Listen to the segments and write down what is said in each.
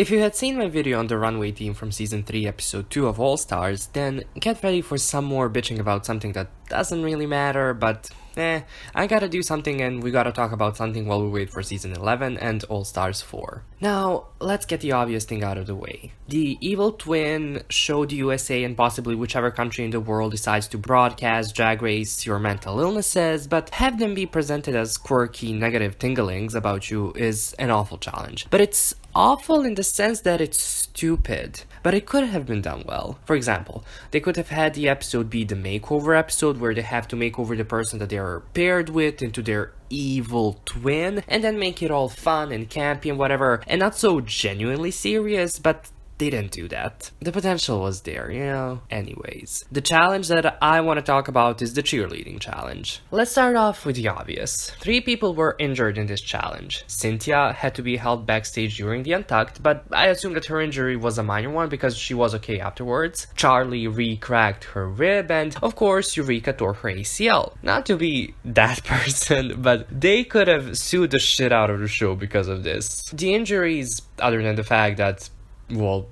If you had seen my video on the runway team from season 3 episode 2 of All Stars, then get ready for some more bitching about something that doesn't really matter, but I gotta do something and we gotta talk about something while we wait for season 11 and All Stars 4. Now, let's get the obvious thing out of the way. The evil twin show the USA and possibly whichever country in the world decides to broadcast Drag Race your mental illnesses, but have them be presented as quirky negative tinglings about you is an awful challenge. But it's awful in the sense that it's stupid, but it could have been done well. For example, they could have had the episode be the makeover episode where they have to make over the person that they are paired with into their evil twin, and then make it all fun and campy and whatever, and not so genuinely serious, but they didn't do that. The potential was there, you know? Anyways, the challenge that I want to talk about is the cheerleading challenge. Let's start off with the obvious. 3 people were injured in this challenge. Cynthia had to be held backstage during the Untucked, but I assume that her injury was a minor one because she was okay afterwards. Charlie re-cracked her rib, and of course Eureka tore her ACL. Not to be that person, but they could have sued the shit out of the show because of this. The injuries, other than the fact that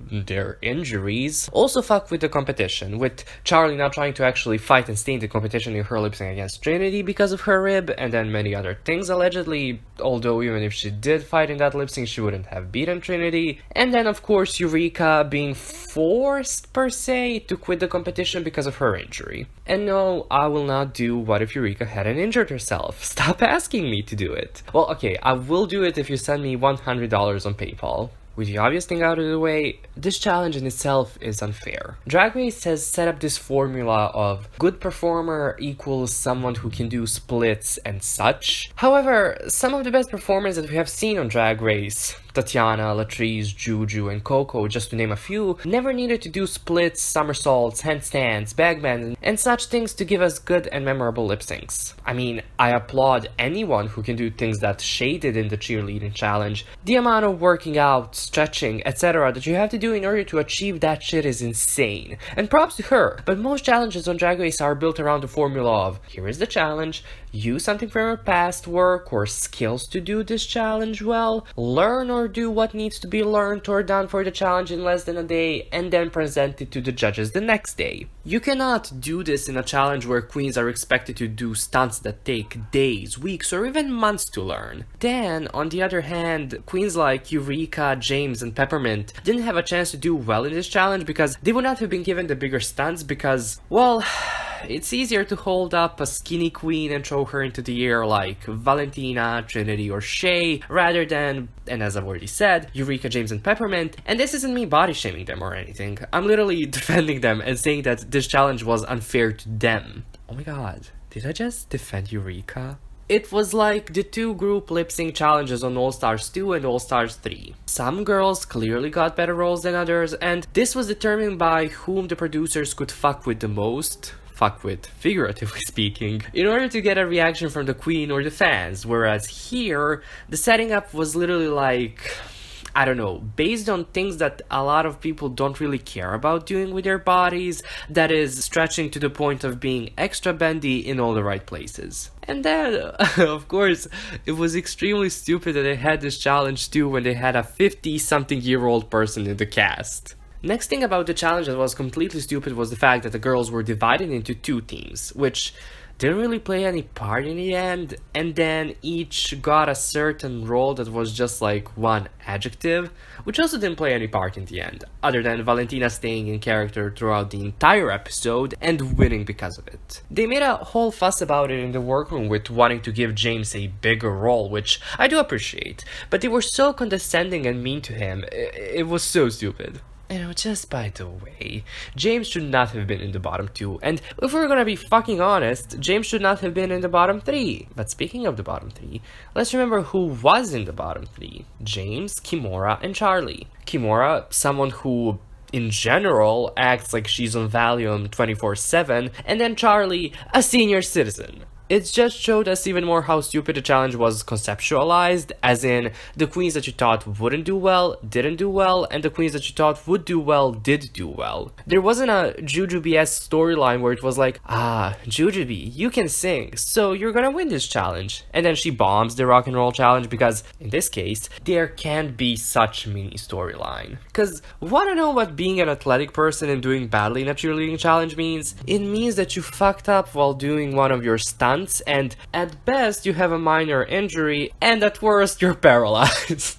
their injuries also fuck with the competition, with Charlie not trying to actually fight and stay in the competition in her lip sync against Trinity because of her rib, and then many other things allegedly, although even if she did fight in that lip sync, she wouldn't have beaten Trinity. And then of course Eureka being forced, per se, to quit the competition because of her injury. And no, I will not do what if Eureka hadn't injured herself. Stop asking me to do it. Well, okay, I will do it if you send me $100 on PayPal. With the obvious thing out of the way, this challenge in itself is unfair. Drag Race has set up this formula of good performer equals someone who can do splits and such. However, some of the best performers that we have seen on Drag Race, Tatiana, Latrice, Juju, and Coco, just to name a few, never needed to do splits, somersaults, handstands, backbends, and such things to give us good and memorable lip syncs. I mean, I applaud anyone who can do things that Shay did in the cheerleading challenge. The amount of working out, stretching, etc. that you have to do in order to achieve that shit is insane. And props to her, but most challenges on Drag Race are built around the formula of, here is the challenge, use something from your past work or skills to do this challenge well, learn or do what needs to be learned or done for the challenge in less than a day, and then present it to the judges the next day. You cannot do this in a challenge where queens are expected to do stunts that take days, weeks, or even months to learn. Then, on the other hand, queens like Eureka, James, and Peppermint didn't have a chance to do well in this challenge because they would not have been given the bigger stunts because, well, it's easier to hold up a skinny queen and throw her into the air like Valentina, Trinity, or Shay, rather than, and as I've already said, Eureka, James, and Peppermint. And this isn't me body shaming them or anything. I'm literally defending them and saying that this challenge was unfair to them. Oh my god, did I just defend Eureka? It was like the 2 group lip sync challenges on All Stars 2 and All Stars 3. Some girls clearly got better roles than others, and this was determined by whom the producers could fuck with the most. Fuck with, figuratively speaking, in order to get a reaction from the queen or the fans, whereas here, the setting up was literally like, I don't know, based on things that a lot of people don't really care about doing with their bodies, that is, stretching to the point of being extra bendy in all the right places. And then, of course, it was extremely stupid that they had this challenge too when they had a 50-something-year-old person in the cast. Next thing about the challenge that was completely stupid was the fact that the girls were divided into 2 teams, which didn't really play any part in the end, and then each got a certain role that was just like one adjective, which also didn't play any part in the end, other than Valentina staying in character throughout the entire episode and winning because of it. They made a whole fuss about it in the workroom with wanting to give James a bigger role, which I do appreciate, but they were so condescending and mean to him, it was so stupid. You know, just by the way, James should not have been in the bottom 2, and if we're gonna be fucking honest, James should not have been in the bottom 3. But speaking of the bottom 3, let's remember who was in the bottom 3. James, Kimora, and Charlie. Kimora, someone who, in general, acts like she's on Valium 24/7, and then Charlie, a senior citizen. It just showed us even more how stupid the challenge was conceptualized, as in, the queens that you thought wouldn't do well, didn't do well, and the queens that you thought would do well, did do well. There wasn't a Jujubee-esque storyline where it was like, Jujubee, you can sing, so you're gonna win this challenge. And then she bombs the rock and roll challenge because, in this case, there can't be such mini storyline. Cause, wanna know what being an athletic person and doing badly in a cheerleading challenge means? It means that you fucked up while doing one of your stunts, and at best you have a minor injury, and at worst you're paralyzed.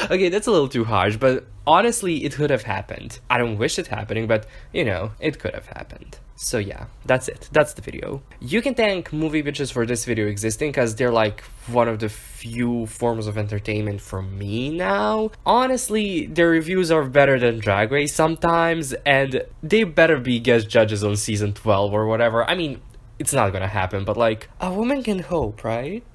Okay, that's a little too harsh, but honestly it could have happened. I don't wish it happening, but you know, it could have happened. So yeah, that's it. That's the video. You can thank movie bitches for this video existing, because they're like one of the few forms of entertainment for me now. Honestly, their reviews are better than Drag Race sometimes, and they better be guest judges on season 12 or whatever. I mean, it's not gonna happen, but like, a woman can hope, right?